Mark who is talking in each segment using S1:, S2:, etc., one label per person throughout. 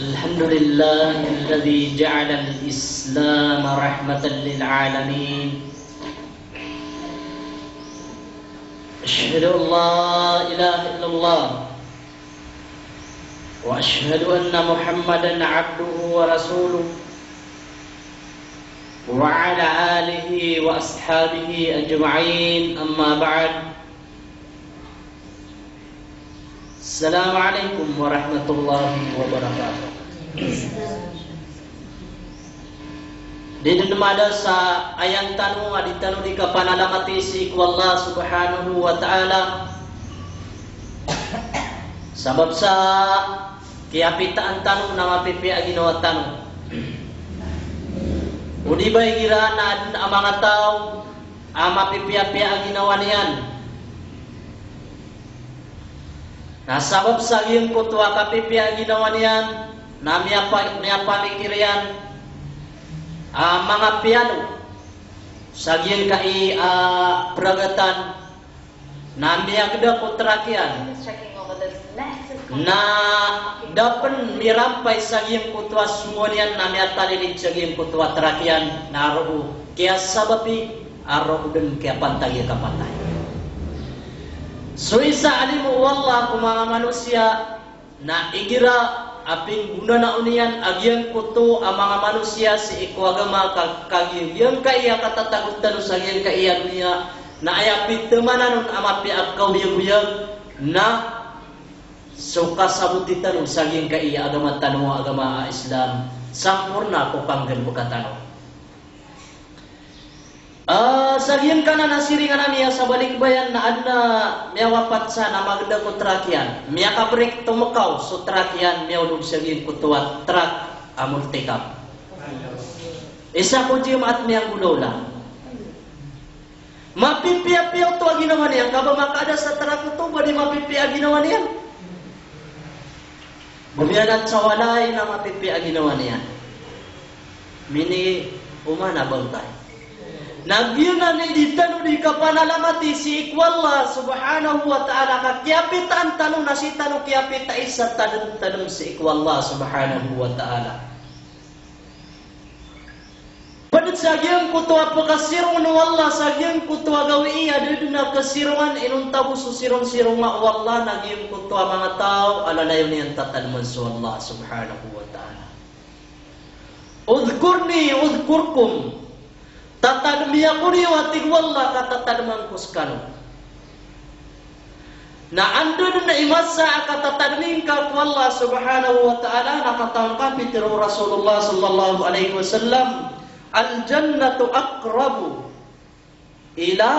S1: الحمد لله الذي جعل الإسلام رحمة للعالمين أشهد أن لا إله إلا الله وأشهد أن محمدا عبده ورسوله وعلى آله وأصحابه أجمعين أما بعد السلام عليكم ورحمة الله وبركاته. Di dumada sa ayang tanu aditanu di kapanalamati si Allah Subhanahu wa taala. Sabab sa kiapitaan tanu nama pipi aginawa tanu. Udi bay gira na adun amang ataw ama pipi aginawa niyan. Nah sabab sa iyong kutwa kapipi aginawa niyan na niya pamikirian mga piano sa iyong kai peragatan na niya geda kutrakyan na dapat mirampay sa iyong kutwa sumonian na niya talilig sa iyong kutwa trakyan na roho kaya sababi araw din kaya pantay kapantay. So isa alimu wallah kung mga manusia na igira aping guna na uniyan agyan kuto ang mga manusia si ikwagama kagiyang kaya katatagutan sa agyan kaya niya na ayapit temanan amapi akaw biyag na so kasabuti tanong sa agyan kaya agama tanong agama Islam sampurna ko panggan bukatano. Sagian kana nasiringan namiya sa balikbayan na adna miya wapat sa na magda ko trakyan miya kabrik tumakaw so trakyan miya ulog sagian ko tuwat trak amultikap isa ko jim at miya gulola mapipiya-piya to aginawa niyan kaba makada sa trak ko to ba di mapipiya aginawa niyan bumiyagat sa walay na mapipiya aginawa niyan mini umana bangtay. Nagyunan ni ditanu di kapanalamati si ikwallah subhanahu wa ta'ala kakiapitan tanong na si tanong kiapita isa tanong si ikwallah subhanahu wa ta'ala. Padit sa agyan kutuwa pakasirong na wallah sa agyan kutuwa gawi iya dito na kasirungan inuntabu susirong-sirong nga wallah nagyang kutuwa mga tao alalayo niyan tatanman sa Allah subhanahu wa ta'ala. Udhkurni udhkurkum tatadmiya kuni watig wallah katatadman kuskano na andun na imasa katatadmin ka wallah subhanahu wa ta'ala nakatangka pitiro Rasulullah sallallahu alaihi wasallam al jannatu aqrabu ila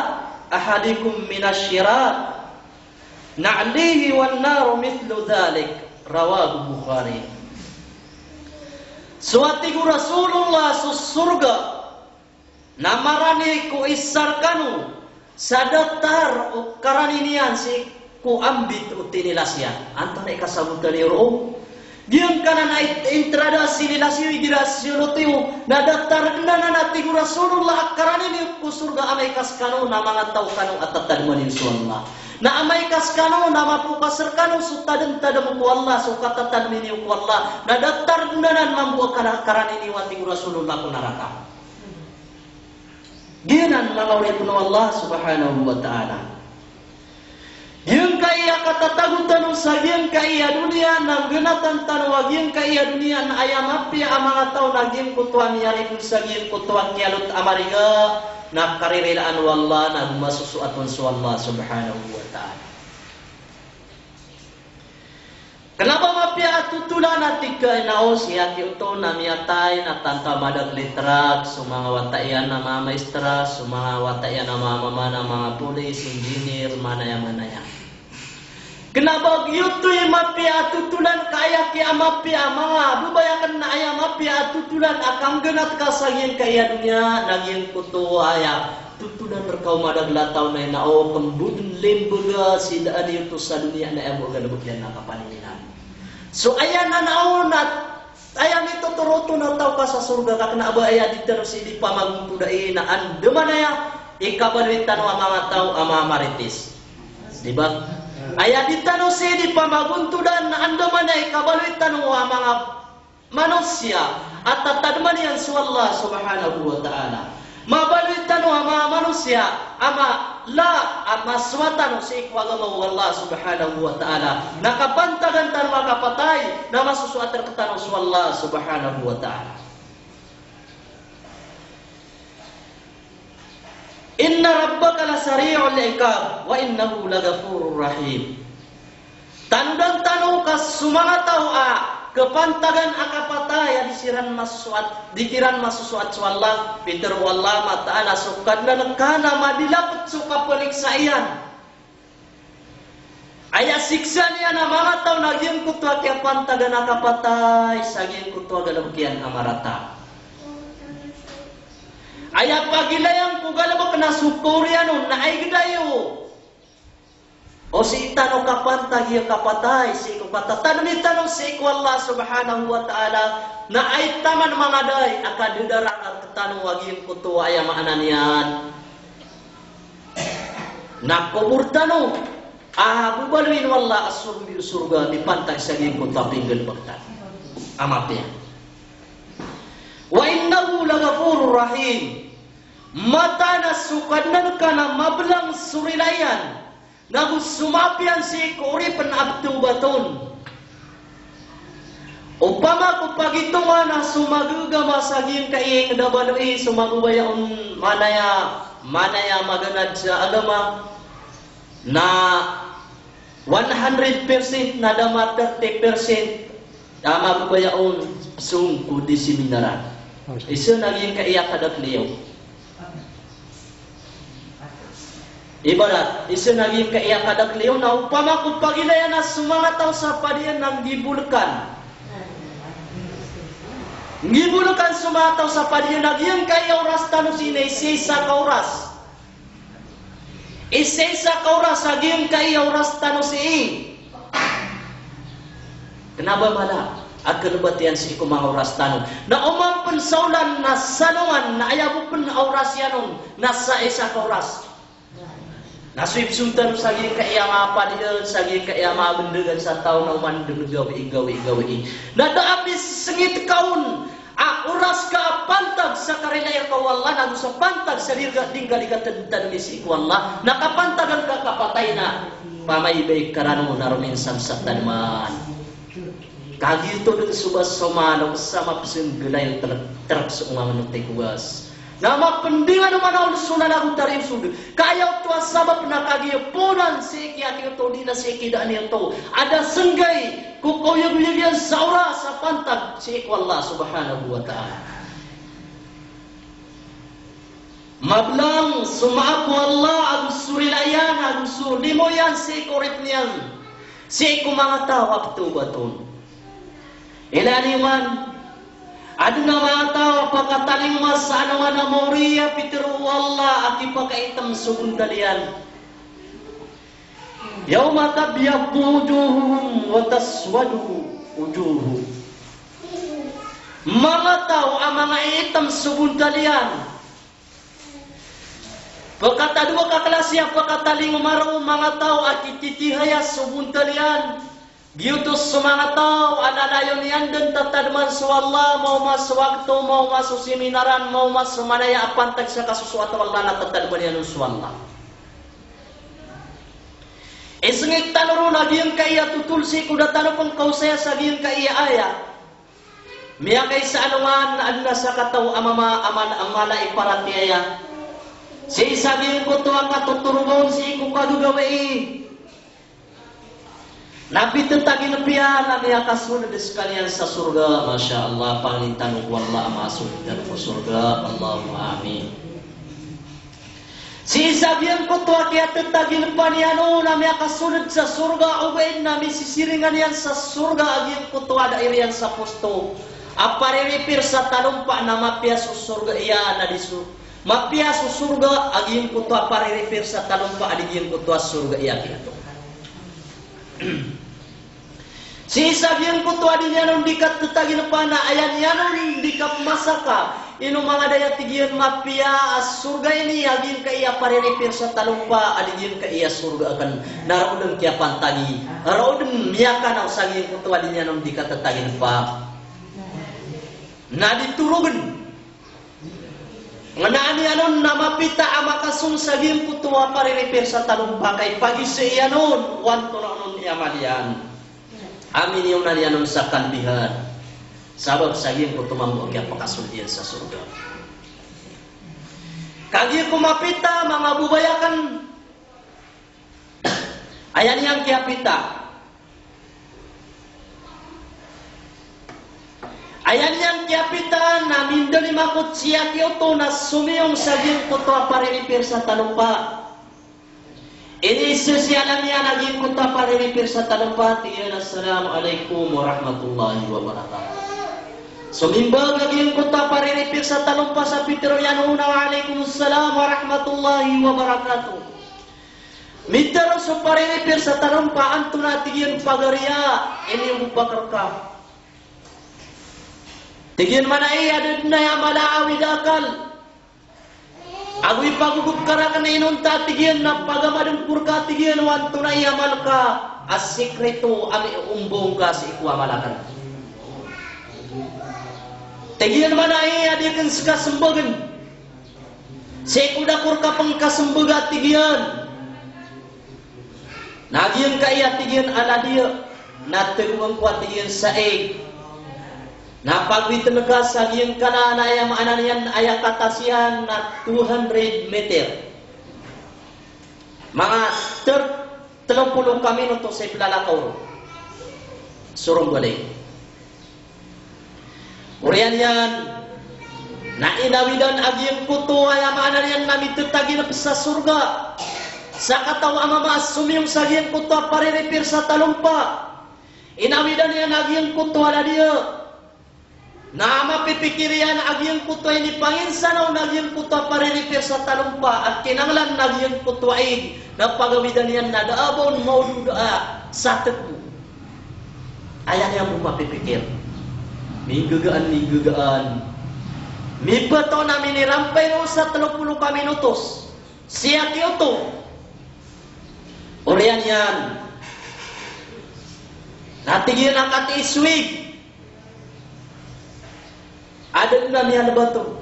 S1: ahadikum minasyirat na'lihi wan naru mithlu dhalik rawahu Bukhari. Suatigu Rasulullah surga namarani ku isarkanu sadatar karaninian si ku ambit utinilasya anton ikasabutan ni ro diam kana na intradasi nilasyo igrasyo lotiu na datar na nati Rasulullah karanini ku surga amay kaskano na mga tao kanu atatad mo ni Allah na amay kaskano na mapupasarkano sutadan tadam ku Allah so katatad ni ku Allah na datar na mambu karanini wati Rasulullah ku neraka. Ginan mangawin kuno Allah subhanahu wa ta'ala. Yang kaya katatagutan sa yang kaya dunia nang genatan tanwa yang kaya dunia na ayam api amang tao naging kutuan yari kun sa yang kutuan kialut amariga na karirilaan wallah na masusuatun sa Allah subhanahu wa ta'ala. Kenapa mapia atutulan natin ka inaos yati uto na miyatay na tanta madag litrak sumanga watayan na mga maestra sumanga watayan na mga mga pulis, engineer, manaya. Kenapa yutoy mapia atutulan kaya ki amapia mga dubayakan na aya mapia atutulan akang genat kasagin kaya dunia naging kuto aya tutulan berkau madag lataw na inao kembudun lembaga sida adi uto sa dunia na emo galabot yan nakapanininan. So ayan na naunat ayan ito turuto na tao ka sa surga kakna aba ayan dito si di pa magtudai na andaman aya ikabalwitan ng mga tao ang mga marites diba Aya ditano si di pamaguntudan na andaman ay kabaluitan ng mga manusia atau tadmanian su Allah subhanahu wa ta'ala. Mabalit tanu ama manusia ama la ama swatan si agama Allah subhanahu wa ta'ala. Nakapantagan tan makapatay na masusuatan ketanu su Allah subhanahu wa ta'ala. Inna rabbaka lasari'ul iqab wa innahu laghafurur rahim. Tandang tanu kas sumangatau kepantagan akapataya dikiran masusuat Allah Peter wallah mata'ala sukadna nekana madilapet suka peliksaian ayah siksa niya na mga tao nagyan kutwa kaya pantagan akapatay sagyan kutwa galabkian amarata ayah pagilayang kugalabak na sukurian na ay gidayo o si itano kapantag iya kapatay si kupatatan ni tanong si Allah subhanahu wa ta'ala na ay taman mga day akadidaran at tanong wagin kutuwa ay maanan yan nakubur tanong bubaluin wala asurbi surga di pantag sa gin kutuwa pinggil bagtan amat yan wa innahu laghafurur rahim mata na sukadnan ka na mablang surilayan nagusumapian si kuri penabtu baton. Upama ko pagitungan na sumaguga masagin kay kadabalui sumagubayaon manaya maganad sa agama na 100% na dama 30% magubayaon sungko di seminaran. Isu naging kaiyak kadat liyaw. Ibarat, isa naging kaiyak kadak liyaw na upama kung pagilaya na sumangat sa padiyan ng gibulkan. Gibulkan sumataw sa padiyan nagyan kaya oras tanong sinay sisa ka oras. Isisa ka oras nagyan kaya oras tanong si kenapa mala? Akan batian si kumang oras tanong. Na umampan saulan na salungan na ayabupan oras yanon nasa isa ka oras. Nasib sultan sagi kaya apa dia sagi kaya bendegan sa tao na umandeng gawi. Nada abis sengit kaun uras ka pantag sa karilaya ka wallah nagu sa pantag sa dirga tinggal ikatan misi ku wallah nakapantagan ka kapatay na pamaybay karano narumin samsatan man. Kagito din subas somano sama pesun gelay terak sa ungang nutay kuwas. Nama pendingan mana sunan aku tarif sudu. Kaya tua sabab nak agi ponan seki ati to dina seki dan yang to. Ada senggai ku koyo bilian saura sa pantag si Allah subhanahu wa ta'ala. Mablang sumaaku Allah agus surilayan agus limoyan si korip niyan. Si kumangata waktu baton. Ilaniwan aduna mata pakataling mas ano na moria Peter walla ati pakaitam sugundalian yauma tabyaddu wujuhum wa taswadu wujuhum mga tao ang mga itam sugundalian pakata dua kaklasya pakataling maro mga tao at ititihaya sugundalian Giutos semangat tau anadayon yan dan tatadman suwalla mau mas waktu mau masuk seminaran mau mas manaya apantag sa kasusuat wala na tatadman yan suwalla. Isngit tanuro na giyan kaya tutulsi kuda tanong kung kausaya sa giyan kaya aya. Miya kay sa anuman na adna sa kataw amala iparatiaya. Si isabihin ko to ang katuturubon si kukadugawai. Nabi tentang pian nabi akasun sekalian sa surga, masya Allah pangintan wallah masuk dan surga, Allahumma amin. Si sabian ko to akia tentang paniano nabi akasun sa surga, ubain nabi sisiringan yan sa surga agin ko to ada irian sa posto. Apariripir sa talumpa na mapiaso surga iya na disu. Mapiaso surga agin ko to apariripir sa talumpa adigin ko to surga iya kinato. Si sabihan ko to adinya nung dikat tutagin pa na ayan yan nung dikap masaka ino mga daya tigiyan mapia as surga ini agin ka iya pariripir sa talumpa adigin ka iya surga akan naroon kaya pantagi naroon miyakan ang sagin ko to adinya nung dikat tutagin pa na diturugan nganani anon nama pita amakasung sagim putua pariripir sa talumpa kay pagi seiyanon wanto nanon yamalian amin yung nalianon sa kanbihan sabab sagim putumambo kaya pakasulian sa surga kagi kumapita mga bubayakan ayan yang kiapita ayan yang kiapita na mindali makot siya kyoto na sumiyong saging kutwa pariripir sa talumpa. Ini sesialan niya naging kutwa pariripir sa talumpa. Tiyan, assalamualaikum warahmatullahi wabarakatuh. Sumimbag naging kutwa pariripir sa talumpa sa Pitero yan una waalaikumsalam warahmatullahi wabarakatuh. Mitero sa pariripir sa talumpa anto natigyan pagariya. Ini yung bakar ka. Tigyan manay adad na ya malaawid akal. Agui pagugup karakan inunta tigyan na pagamadang purka tigyan wanto na yamal ka. As sikreto ami umbong ka sa ikwa malakan. Tigyan manay adikan sa kasembagan. Sa ikudakur ka pang kasembaga tigyan. Nagyan ka iya tigyan ala dia. Naturuang kwa tigyan sa egg. Na pagwitanaga sa iyong kanana ay maananian ay katasihan na 200 meter. Mga 30 minuto sa ilalakaw. Surong balay. Uriyan yan. Na inawidan agiyang puto ay maananian na mitutagi na sa surga. Sa katawa mama sumiyong sa agiyang puto pariripir sa talumpa. Inawidan yan agiyang puto ala dia. Na mapipikirian agyang putwa ni panginsanaw nagyang putwa pariripir sa talumpa at kinanglan nagyang putwa ay napagawidan yan na daabon maududa sa tepu. Ayan yang mapipikir. Minggagaan. Mibato na minirampay no sa 30 minutos. Siya Kyoto. Uriyan yan. Natigyan ang katiiswig. Ada na niya na bato.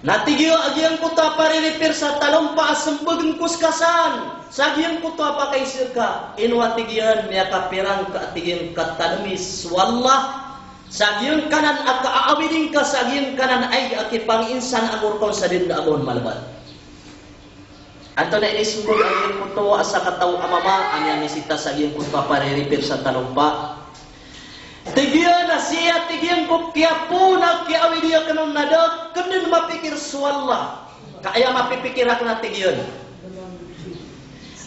S1: Natigyo agyang kutwa pariripir sa talumpa asambagin kuskasan. Sa agyang kutwa pa kay sirka. Inwatigyan niya kapirang kaatigyan katanamis. Wallah. Sa agyang kanan at kaaawidin ka sa agyang kanan ay akipang insan agurkon sa din na abon malabat. Anto na inisungod agyang kutwa sa kataw amama. Ang yang isita sa agyang kutwa pariripir sa talumpa. Tigyan na siya, tigyan ko kaya po nagkiawi dia kanong nadak, kanin mapikir suwalla. Kaya mapipikir ako na tigyan.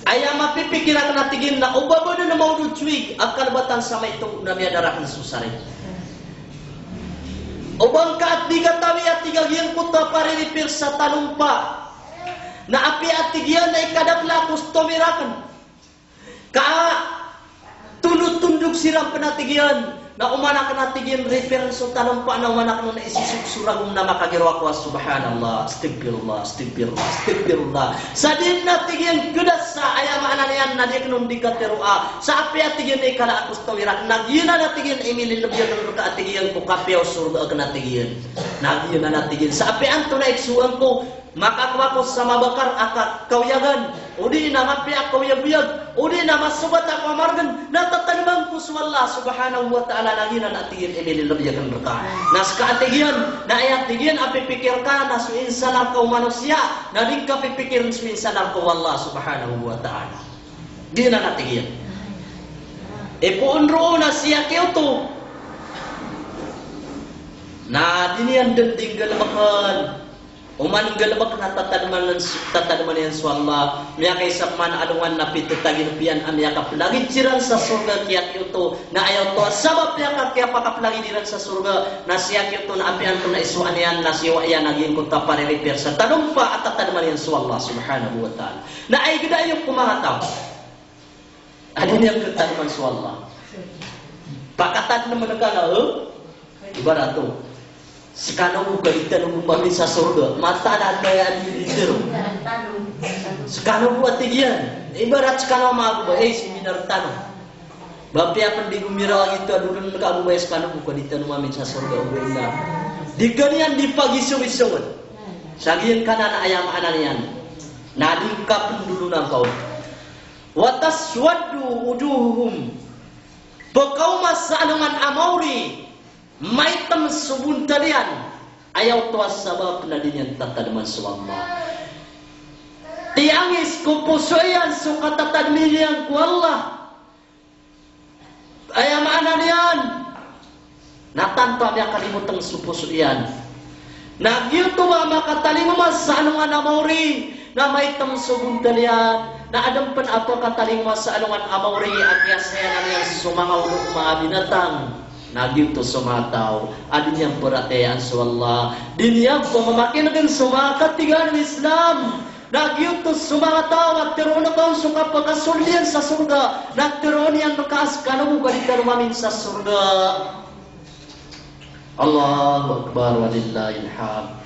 S1: Aya mapipikir ako na tigyan na ubaba na maudod chuig, ang kalabatan sa may itong namiyadarakan susari. Ubang ka at di katawi at tigagyan ko ta pariripir sa talumpa. Na api at tigyan na ikadakla kustomirakan. Tunod-tundog siram panatigyan. Na umanak na tigin reference sa talumpa na umanak na isisusuragong na makagirwa ko subhanallah, astagfirullah, astagfirullah, astagfirullah. Sa din na tigin kudas sa ayamaan na yan na di kanong di katirua. Sa api at tigin ay kala akus tawirak. Nagyuna na tigin imilin labyan ng ruka at tigin ko kapyaw surga ka na tigin. Nagyuna na tigin. Sa api ang tunay suwan ko makakwa ko sa mabakar at kauyagan. Udi na mapiak kauyag-uyag. Udi na masubat ako amargan. Natatanibang ko sa Allah subhanahu wa ta'ala naginan at tigin imililabiyag ang raka. Nas kaatigyan, na ayat tigyan apipikir ka na suinsan ako manusia. Na din ka pipikir suinsan ako Allah subhanahu wa ta'ala. Di na natigyan. Ipuunro na siya Kyoto. Na diniyan din galabakan. Uman galabak na tatanaman yan sa Allah. Miya kay sapman adungan na pitutagin piyan amya kaplagi cirang sa surga kiyak ito na ayaw to sabab niya kaya pakaplagi diran sa surga na siyak ito na apian to na isuan yan na siwa yan naging kunta pariripir sa tanumpa at tatanaman yan sa Allah subhanahu wa ta'ala. Na ay gida yung kumangataw. Ano niya katanaman sa Allah? Pakatan naman ka na ibarat to. Sekarang bukan kita nunggu sa surga, mata ada kayak di situ. Sekarang buat tigian, ibarat sekarang mau seminar tanah. Bapia pendigumira itu adulun ka Abu Bayas kana buka di tanu mamin sa surga ubena. Digenian di pagi suwi-suwi. Sagian kanan ayam ananian. Nadika pendulunan kau. Wa taswaddu wujuhum. Bekau masalungan amauri. Maitam subun talian. Ayaw tuas sabab nadinyan tatadaman suwamma. Tiangis kupusoyan sukatataadmilian ku Allah. Ayam ananian. Natanto niya kalimutang supusuyan. Nagyuto maka talimo masalungan amauri. Na maitam subun talian. Na adampan ato katalimo masalungan amauri. At yasayan yang sumangaw mga binatang. Nagyuto sumataw. Adin yang beratean su Allah. Dinyang pemamakin sumakat tigaan Islam. Nagyuto sumataw at tiroon kang suka pagkasulyan sa surga. Nagtiroon yang nakaas kanamu galita rumamin sa surga. Allahu Akbar walillahil hamd.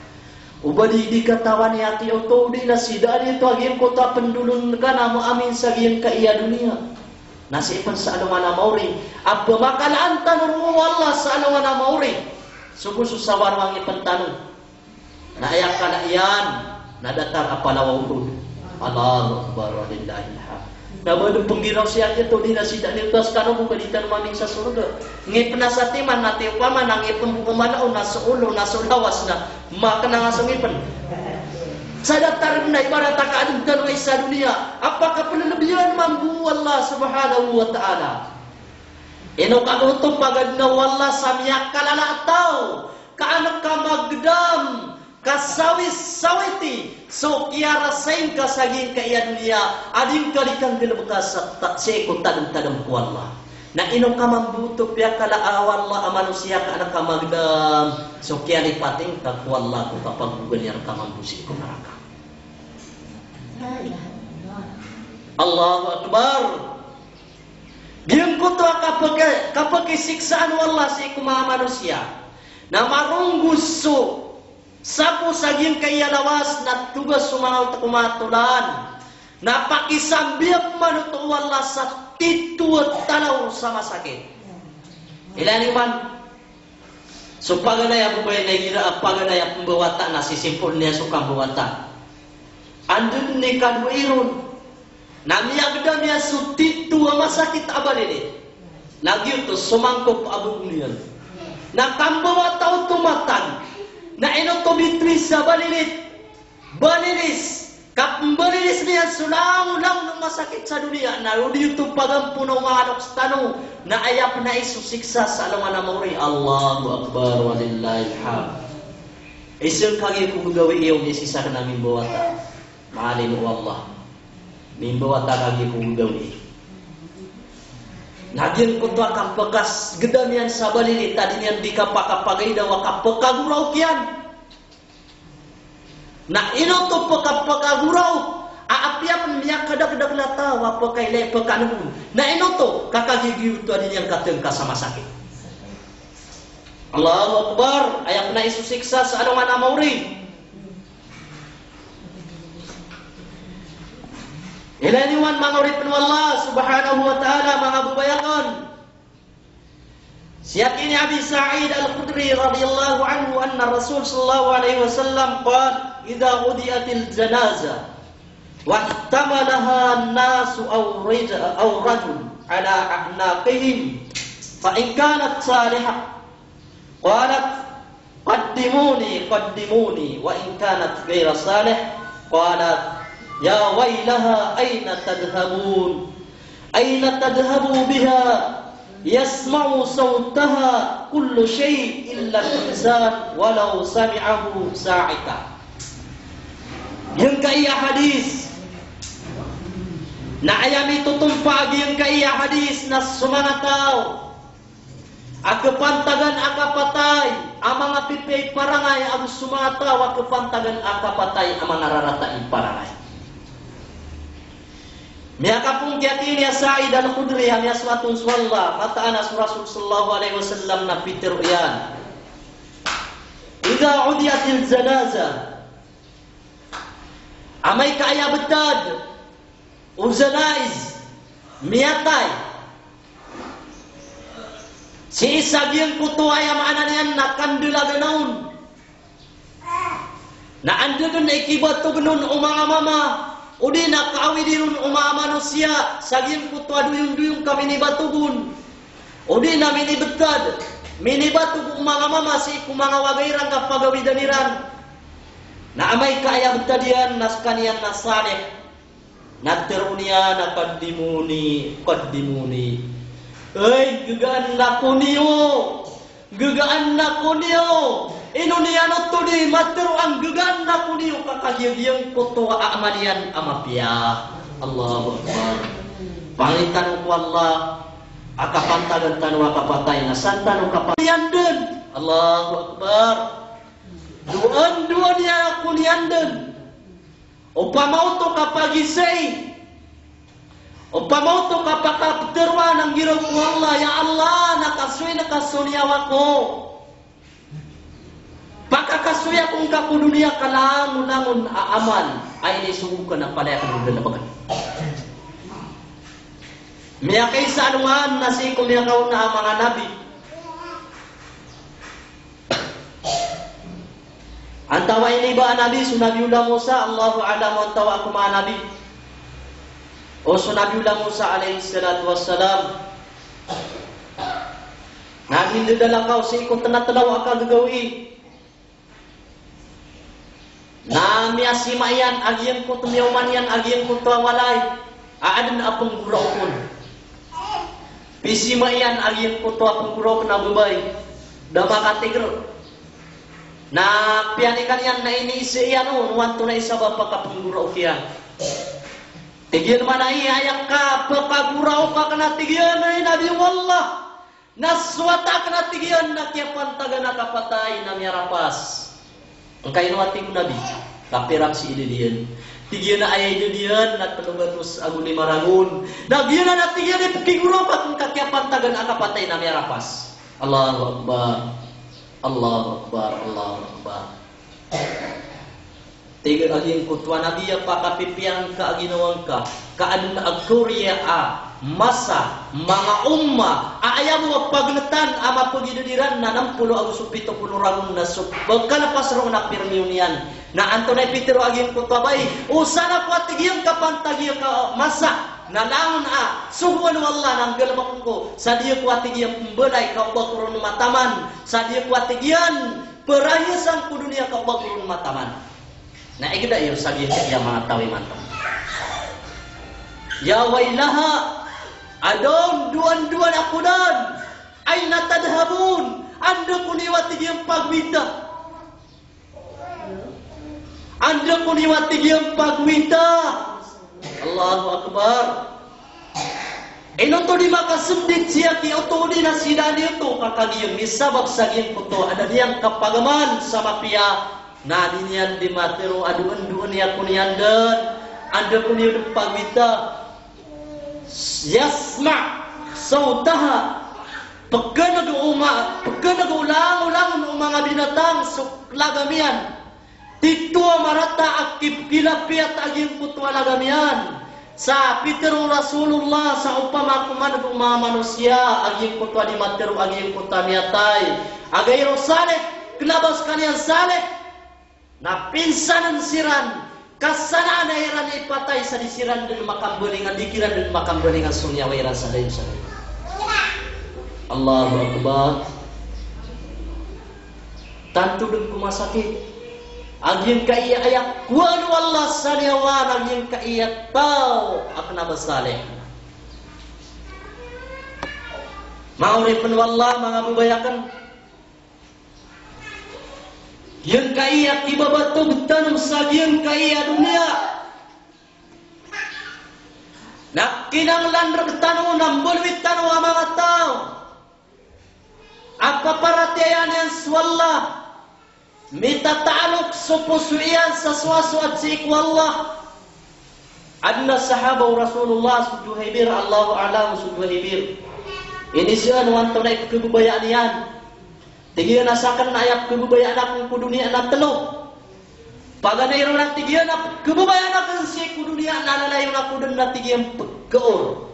S1: Ubadi di katawan yati auto di nasidari to agin kota pendulun kana mo amin sa giyan ka iya dunia. Nasipan sa anuman amauri. Abba makalaan tanong mo Allah sa anuman amauri. Subuso sa warwang ipantanong. Naayak ka na iyan. Nadatar apalawawud. Allahu Akbar walillahil hamd. Naman penggiraw siya ito di nasida ni Tuas kano mo kalitan maming sa surga. Ngipin na sa timan natin pa man ang ipon kumanaon nasa ulo nasa lawas na maka na nga sa ngipin. Sa datar na ibarat kaadong tanong sa dunia. Apakah penelebihan mambu Allah subhanahu wa ta'ala. Ino kagutom pagad na wala sa miyak kalala tao. Kaanak ka magdam. Kasawis-sawiti. So kiara saing kasaging ka iya dunia. Ading kalikan dilabkas sa sekot tadong-tadong ku Allah. Na inong kamambuto piya kalaawan Allah manusia ka anak kamagdam. So kiari pating ka ku Allah kung kapagugan yang kamambusin ko neraka. Allahu Akbar. Diyan ko to kapag siksaan Allah sa ikuma manusia. Na marong gusto. Sapo saging kaya lawas na tugas sumangaw kumatulan. Napakisambiyak manuto wala sa titu at tanaw sa masakit. Ilan man? So paganaya po kayo nagira paganaya pembawata na sisimpol niya sukang bawata. Andun ni kanwiron. Namiyagda niya so titu ang masakit abalili. Lagi ito sumangkop abong niyan. Nakambawata o tumatan. Na ino tumitwis sa balilis. Kapambalilis niya sulang ng masakit sa dunia. Na dito pagampuno mahalok sa tanong. Na ayap na isusiksa sa alaman na mauri. Allahu Akbar walillahil hamd. Isang kagi kung gawin iyo isisa ka namin bawata. Mahalin mo Allah. Min bawata kagi kung gawin. Nagyan ko to kapakas gedamian sa balilit tadi niyan di kapakapagay daw kapakaguraw kiyan. Na ino to pakapakaguraw aapiap niya kadag-dag lata wa pakay le pakanu. Na ino to kakagigiw to din yang kateng ka sa masakit. Allahu Akbar ayak na isusiksa sa anong amauri. Ilaniwan mga uripin Allah subhanahu wa ta'ala mga bubayakan. Siyak ini Abi Sa'id Al-Khudri radhiyallahu anhu anna Rasul sallallahu alaihi wasallam qala idza udiyatil janazah wa ihtamalaha an-nasu aw rajul ala a'naqihim fa in kanat salihah qalat qaddimuni wa in kanat ghayra salih qalat ya wailaha aina tadhhabun aina tadhhabu biha yasma'u sawtaha kullu shay' illa al-insan walau sami'ahu sa'ika. Yang kaya hadis na ayami tutumpag yang kaya hadis na sumanataw akapantagan akapatay ang mga pipay parangay ang sumataw akapantagan akapatay ang mga raratain parangay. Miyakapung kiatini ya Sa'id Al-Khudri hamya suatun swalla mata anas Rasul sallallahu alaihi wasallam na Peter yan. Idza udiyatil janaza amay kaya betad uzanaiz miyatay Si sagian kutu ayam ananian nak kandila genaun. Na anda kan ikibat tu genun umang mama. Udi nak kawi dirun umang manusia. Sagian kutu aduyung-duyung kami ni batubun. Udi na mini betad. Mini batu umang mama si kumang wagairang kapagawi daniran. Na amay kaya betadian naskanian nasaleh. Naterunia nakadimuni kadimuni. Hei, gegaan nakuniyo. Gegaan nakuniyo. Inuniano to di materu ang gegaan nakuniyo kakagiyang kotoa amalian amapia. Allahu Akbar. Pangitan ko Allah. Akapantagan tanu akapatay na santanu kapatyandan. Allahu Akbar. Duan niya kunyandan. Upamaw to kapagisay. Upamaw to kapakapterwa ng giraw ko Allah. Ya Allah, nakasuyawa ko. Pakakasuya kong kakudunia kalangun-langun aaman. Ay nisubukan na pala yung dalabagan. Miya kay sa anuman na si kumiyakaw na mga nabi. Antawa ini ba nabi sunabiullah Musa Allahu a'lam antawa aku ma nabi. O sunabiullah Musa alaihi salatu wassalam. Nabi dala kau si ko tanatalaw aka gagawi. Na miasimayan agian ko tumiyawmanian agian ko tawalay. Aadan apong guraw kun. Pisimayan agian ko to apong guraw na bubay. Dama katigro. Na pianikan yan na iniisi yan wanto na isa ba pagkapaguraw kiyan. Tigyan man ay ayak ka pagkaguraw ka na tigyan ay nabi wallah. Naswata ka na tigyan na kiyapantaga na kapatay na miyarapas. Ang kainuating nabi kapirak si ilidiyan. Tigyan na ayay diyan na talungatos agun ni marangun. Nagyan na tigyan ay pagkiguraw ka kung kakiyapantaga na kapatay na miyarapas. Allahu Akbar. Allahu Akbar, Allahu Akbar. Tiga aging kutwa nabi ya pakapipiang kaaginawang ka. Kaadun agkurya masa mga umma aayam mo pagnetan ama pagidadiran na 60 agus 70 ragun na sup. Bagkalapas ro na pirmiunian. Na antonay pitero aging kutwa bay. Usana ko tigiyang kapantagiyang ka masa. Nalangon suhuan wallah nang galabak ko sa dia kuatigyan pembelai kau bakurun mataman sa dia kuatigyan perahisan ku dunia kau bakurun mataman. Na ikda iyo sa dia kaya mga tawi mantam. Ya wailaha adon duan aku dan aina tadhabun anda kuniwatigyan pagwita. Anda kuniwatigyan pagwita. Allahu Akbar. Ino to di makasundit siya ki oto di na sidani ito kakagiyang misabab sa giyang puto ada diyang kapagaman sa mapia na dinyan di matero aduan niya kunyandan anda kuniyang pagwita yasma sautaha pagka nag-ulang mga binatang suklagamian Titwa marata akip kilapiat aging putwa lagamian. Sa Peter Rasulullah sa upama kuman ng mga manusia aging putwa di materu aging putwa niatay. Agayro salek knabas kanian salek na pinsan ng siran kasana na iran ipatay sa disiran dan makambelingan dikiran dan makambelingan sunyawairan sa dayon sa dayon. Allahu Akbar. Tantu dan kumasakit. Aging kaiya ayak kuan wallah saniawan aging kaiya tau akna basaleh. Maurifun wallah mga bubayakan. Yang kaiya kibabatu betanam sagiang kaiya dunia. Nak kinanglan bertanu nambul bitanu mga tao. Apa paratiyan yang swallah. Mita ta'aluk supusuian sesuatu at si wallah. Adna sahabaw Rasulullah Juhaybir Allahu a'lam Juhaybir. Ini siya nuwanto na ikububayaan yan. Tingin nasakan na ayap kububayaan akong kudunia na telo. Paganayro na tigyan na kububayaan akong si kudunia na nalayo na kudun na tigyan pagkaon.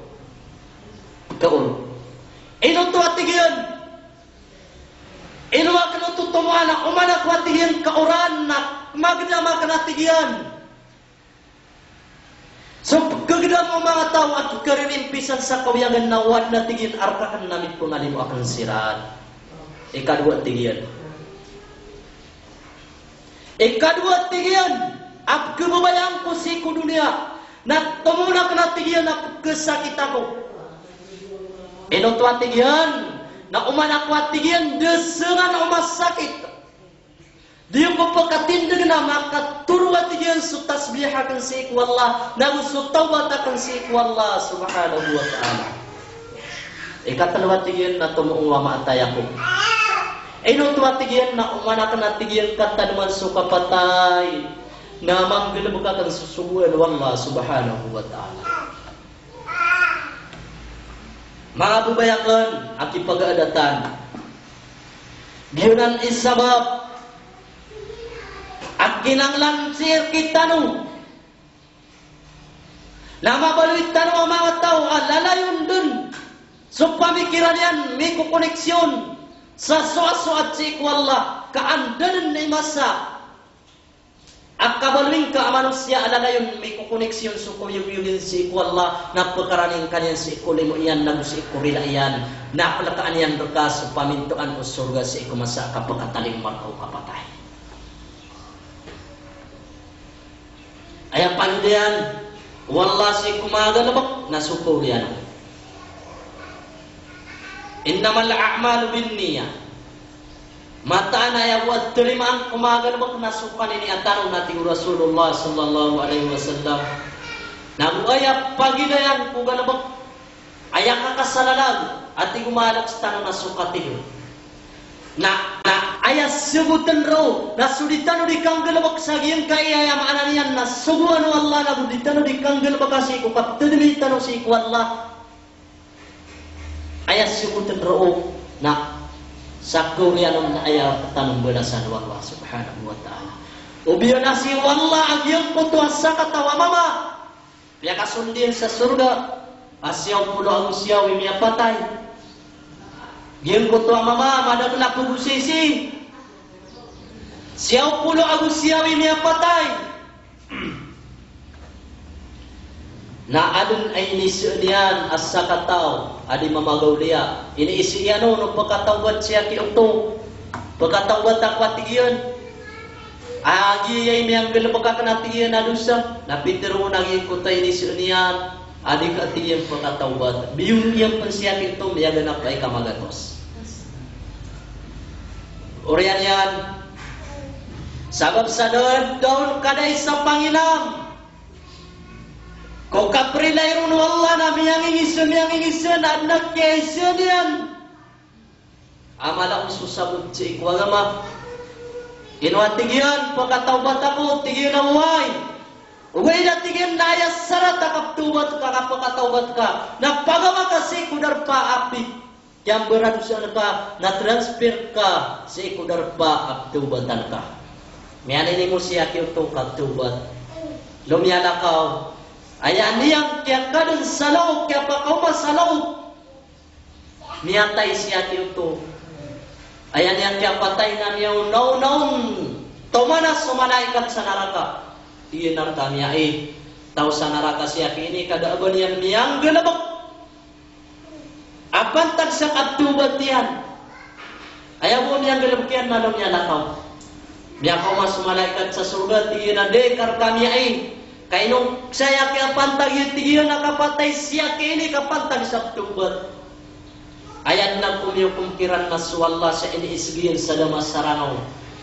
S1: Pagkaon. Ino to at tigyan. tutumo anak umana kwatihin ka oran na magdama kanatigian. So kagda mo mga tao at karirimpisan sa kawiyangan na wad na tigin arkakan namit pungalim akan sirat. Ikadua tigian. Ikadua tigian. At kebabayang ko si dunia na tumuna kanatigian na kesakitan ko. Inotwa tigian na umana kwatigian desengan umas sakit. Dia mempakatindag na makaturwa tigian su tasbihakan si iku Allah na su tawbatakan si iku Allah subhanahu wa ta'ala. Ikatalawa tigian na tumuong wa maatayako. Inotwa tigian na umana kanatigian katanuman su kapatay na manggalabukakan susubuan Allah subhanahu wa ta'ala. Mga bubayakan, aki pag-aadatan. Giyunan isabab, at kinanglansir kita no. Na mabaluit tanong ang mga tao, lalayon dun. So pamikiran yan, may kukoneksyon sa so at si iku Allah, kaandanan na masa. At kabaluin ka manusia alalayon may kukoneksyon so kumiyumin si iku Allah na pagkaraning kanyan si iku limo iyan na si iku rila iyan na palakaan yan berkas so pamintuan o surga si iku masa kapagkataling markaw kapatay. Ayang pandian wallah si iku magalabak na suko riyan. Innamal a'malu binniyah. Mata na ya buat terimaan kumagal mo nasukan ini ataro nating Rasulullah sallallahu alaihi wasallam. Namu aya pagidayan ko galabak ayang kakasalalag at gumalak sa tanong nasukatiyo. Na aya subutan ro nasuditan di kang galabak sa giyang kaya ya maananian na subuan Allah na buditan di kang galabak kasi ko patdimi tanong si Allah. Aya subutan ro na sakto riyan na ayaw tanong balasan Allah subhanahu wa ta'ala. Ubiyan na si wallah agyang putuan sa katawa mama. Piya kasundin sa surga. Asyaw pulo ang siyaw imiya patay. Gyang putuan mama madag na pugusisi. Siyaw pulo ang siyaw imiya patay. Na adun ay nisunian as sakataw adi mamagaw liya iniisi ano no pagkatawad siya kiuto pagkatawad takwatigiyon agi ay miyang bilabagkakanatigiyon na dusa napitiro naging kutay nisunian adi katigiyon pagkatawad biyong iyang pansiya kito miyagan na pa'y kamagatos uriyan yan sabab sa daun kaday sa Panginam. Kau kaprilay ron Allah na miyang ingisun anak kaya isun yan. Amala kong susabot si ikwagama. Inuatigyan, pagkatawbat ako, tigyan ang way. Uway na tigyan na ayas sarat, takaptubat ka, kapagkatawbat ka. Napagama kasi kudar pa api. Yang beradusan ka, na-transfer ka, si kudar pa aptubatan ka. Miyanin mo siya kiyo kaptubat. Lumiyala ka, ayan niyang kaya kadun sa loob, kaya pakauma sa loob. Niyatay siya tiyo. Ayan niyang kaya patay na niyaw naun. Tumanas sumalaikat sa naraka. Iyon naraka niya tao sa naraka siya kini kadaaban niyan niyang galabak. Apantag sa kaptubat niyan. Ayaw mo niyang galabak yan, manong niya nakaw. Niya kauma sumalaikat sa surga, iyon na dekar kami kaya nung saya kaya pantag yung tigilan nakapatay siya kini kapantag sa tubat. Ayan na kumiyukumkiran na suwalla sa iniisgiyan sa damas saranaw.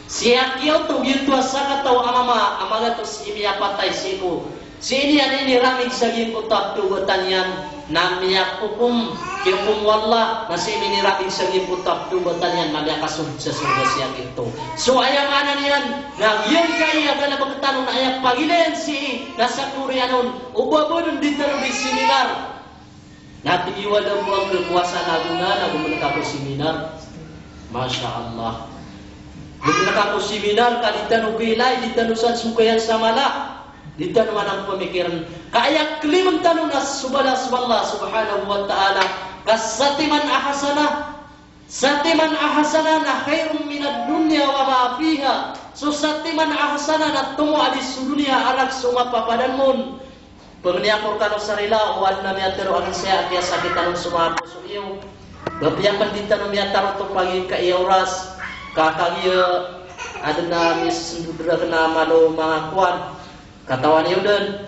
S1: Siya kiyo to gintua sa kataw amama amagatos imiya patay siku. Sini yan ini ramig sa ginputak tubatan yan na miyak hukum kiukum walla na si miniramig sa ginputak tubatan yan magyakasud sa surga siya ito. So ayamanan yan na yun kaya na magtanong na ayak pagilan si nasa Koreanon ubabon dito ng seminar. Natiiwa daw po ang kuwasa na gumunaka po seminar. Masya Allah. Gumunaka po seminar ka dito ng bilay, dito ng sukayan sa mala. Dito naman ang pamikiran. Kaya klimang tanong na subala Allah subhanahu wa ta'ala kasatiman ahasana Satiman ahsanana khairum minad dunya wa ma fiha. So satiman ahsanana tumu adis dunia arak suma papadanmun. Pengniakur kanu sarila wan namia teru angin saya dia sakit anu suma pusu ieu. Bapiakan ditanu mia tarutuk pagi ka ieu ras. Kakak ieu adena mis sendudra kena malu mangakuan. Katawan ieu deun.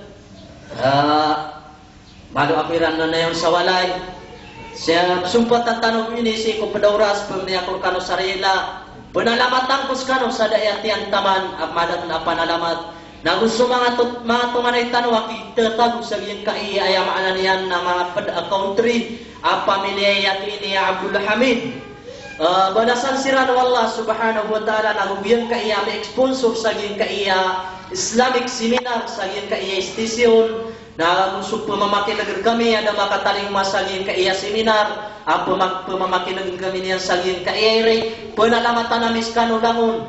S1: Malu apiran nana yang sawalay. Saya sumpah tantanong ini si ko pedauras pemniakur kanu sarila penalamatang kus kanu sa dayatian taman amadat na panalamat na gusto mga tumanay tanwa kita sa giyang kai ayam ananian na mga country pamilya yati ni Abdul Hamid badasan siran wallah subhanahu wa ta'ala na giyang kai may sponsor sa giyang kai Islamic seminar sa giyang kai station na gusto pamamakin na kami ada makataling masaging kaiya seminar ang pamamakin na kami niyan saging kaiyay penalamatan namis kanulangon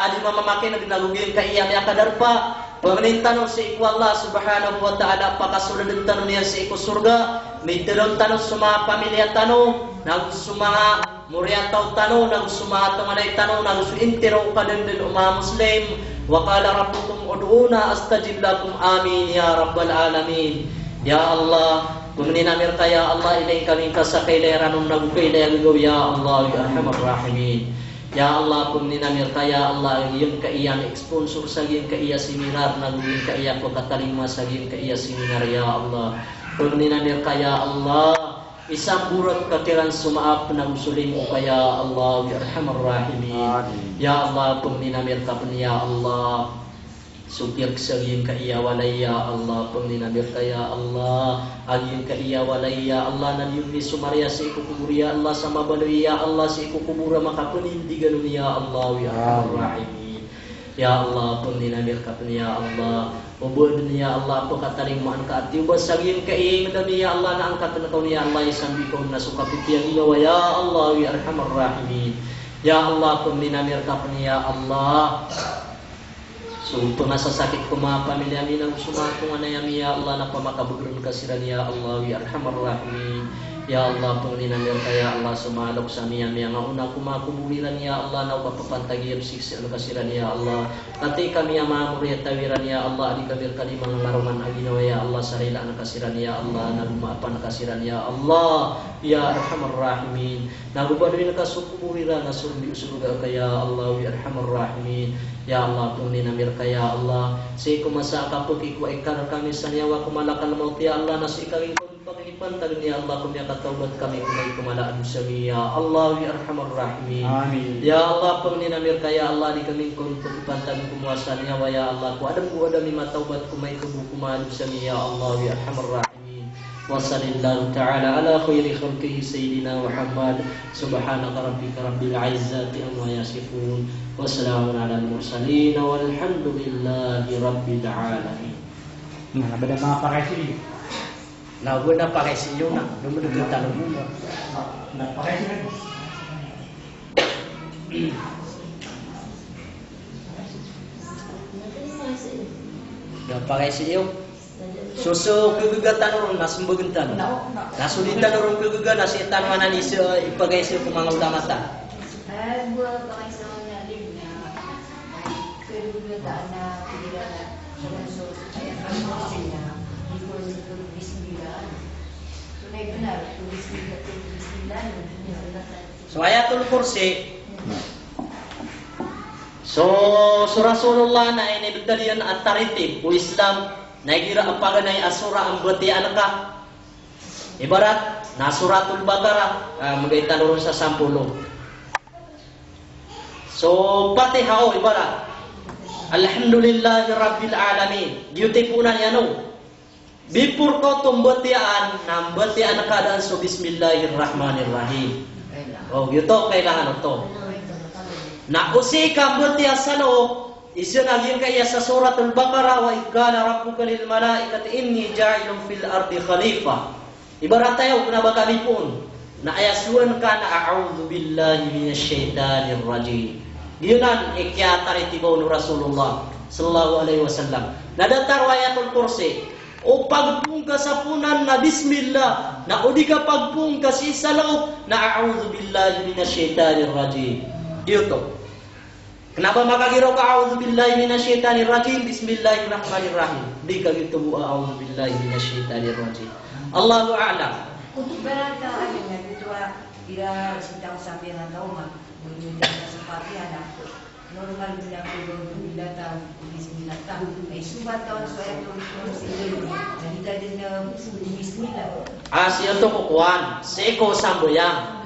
S1: adi mamamakin na ginalugin kaiya niya kadarpa pamanintanong sa iku Allah subhanahu wa ta'ala pakasuladin tanong niya sa iku surga may talong tanong sa mga pamilya tanong na gusto mga muryataw tanong na gusto mga tumanay tanong na gusto intiro kadendin mga Muslim وقال ربكم ادعونا استجب لكم آمين يا رب العالمين يا الله كمننا مرتا يا الله إليك منك سقيليران نغفيلير يا الله يا أرحم الراحمين يا الله كمننا مرتا يا الله ينك إيان sponsor sagin ka iya seminar nagugin ka iya ko katalima sagin ka iya seminar ya Allah kemnina mirka ya Allah isang burat katiran sumaap na musulim o kaya Allah ya Arhamar Rahimin ya Allah pagninamir ka pun ya Allah supir sagin ka iya walay ya Allah pagninamir ka ya Allah agin ka iya walay ya Allah nan yun ni sumarya sa ikukubur ya Allah sa mabaloy ya Allah sa ikukubura makapanindigan ya Allah ya Arhamar Rahimin ya Allah pagninamir ka pun ya Allah Ubud ya Allah pagkataling mo ang kaati ubas saging kaing dami ya Allah na angkat na kau ya Allah isang bikon na suka pipiyang ilawa ya Allah ya Arhamar Rahimin ya Allah pagninamir ka pun ya Allah sumpa masasakit ko mga pamilya mi nang sumakong anayami ya Allah na pamakabugron kasiran ya Allah ya Arhamar Rahimin ya Allah pagninamir ka ya Allah sumalok sa miyami ang una kumakubuliran ya Allah na upapapantagiyam siksi ano kasiran ya Allah kati kami ang mamuriyat tawiran ya Allah adi kabir kalimang laruman aginawa ya Allah sarila na kasiran ya Allah na lumaapan na kasiran ya Allah ya Arhamar Rahimin nagubaduin na kasukubuliran na surbi usurga ka ya Allah ya Arhamar Rahimin ya Allah pagninamir ka ya Allah say kumasa kapag ikaw ay kami sa niyawa kumalakal maut ya Allah na sa ikawin pagipantag ya Allah kung yakatawad kami kumay kumalaan sa ya Allah ya Arhamar Rahimin amin ya Allah pagninamir ka ya Allah di kami kung pagipantag kumuwasan ya wa ya Allah ku adam matawad kumay kumalaan sa ya Allah ya Arhamar Rahimin wa sallallahu ta'ala ala khairi khalqihi sayyidina Muhammad subhanaka rabbika rabbil izzati amma yasifun wa salamun ala al-mursalin walhamdulillahi rabbil alamin.
S2: Nah, ada mga pakay
S1: na wala pa kay siyo na dumudugtong tanong mo
S2: na pakay sila
S1: na pa kay siyo suso kugugatan ron nasumbuguntan nasulitan ron kugugan nasitan mananis ipagay siyo kung mga ulama ta
S3: buwan pa kay sa mga limna kugugatan na pilihan na so ayan ang mga sila
S1: So ayatul kursi so Rasulullah na inibigdalian at taritib o Islam na igira ang paganay asura ang batian ka ibarat na suratul Baqarah magaitan ron sa 10 so pati hao ibarat alhamdulillahi rabbil alamin beautiful yan no before ko tumbatian nambatian na kadaan so bismillahirrahmanirrahim oh yuto kailangan to na usi ka batian sa loob isyo naging kaya sa suratul Baqarah wa ikala rabbuka lil malaikati inni ja'ilun fil ardi khalifa ibarat tayo na bakalipon na ayasuan ka na a'udzu billahi minasy syaithanir rajim diunan ikya taritibaw ni Rasulullah sallallahu alaihi wasallam nadatar ayatul kursi o pagpung ka sa punan na bismillah, na udi ka pagpung ka si salaw, na a'udhu billahi minasyaitanir rajim. Ito. Kenapa makagiro ka a'udhu billahi minasyaitanir rajim, bismillahirrahmanirrahim. Di ka gitu bu a'udhu billahi minasyaitanir rajim. Allahu a'lam.
S3: Untuk berada ada yang itu bila sedang sampai tahu mah menjadi seperti anak normal bila tahu bismillah tahu subat tahun saya terus ini jadi tadinya bismillah
S1: Siya to kukuan, seko samboyang.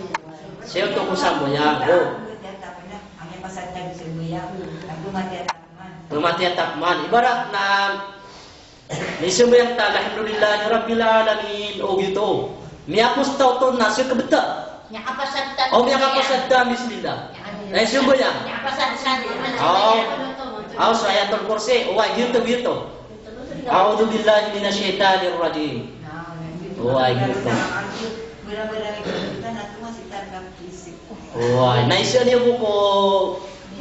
S1: Siya to ku samboyang. Oh.
S3: hanya pasal semboyang aku mati takman.
S1: Pematian takman. Ibarat na may semboyang ta alhamdulillah rabbil alamin o gitu. Miyapos tao to na siya kabeta.
S3: Nya apa sadda?
S1: O miya kapasadda bismillah. Ay semboyang.
S3: Nya apa sadda?
S1: Oh, so ayatul kursi. Oh, gitu. A'udzu billahi minasyaitanir rajim. Wah, gitu.
S3: Benar-benar kita nanti masih tangkap fisik.
S1: Wah, naisya niyo buko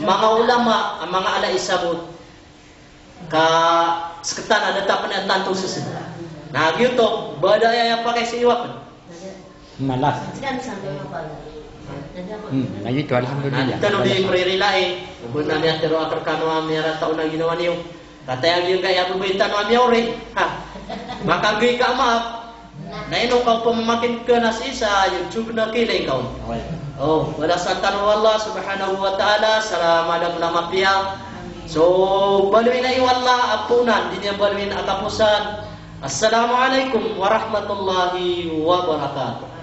S1: mga ulama, ang mga ala isabot ka seketan ada tak pernah tantu susun. Nah, gitu. Badaya yang pakai siwak.
S2: Malas. Nah itu alhamdulillah.
S1: Tanong di pririlae, kung na niya tero akar kano amira taon na ginawa niyo. Katayag yung kaya bubuitan wa miyo rin. Ha. Makagay ka maap. Na ino kau pemamakin ke na sa YouTube na kilay kau. Oh, wala sa tanong Allah subhanahu wa ta'ala salamadam na mapiyaw. So, baluin na iwala apunan, di niya baluin akapusan. Assalamualaikum warahmatullahi wabarakatuh.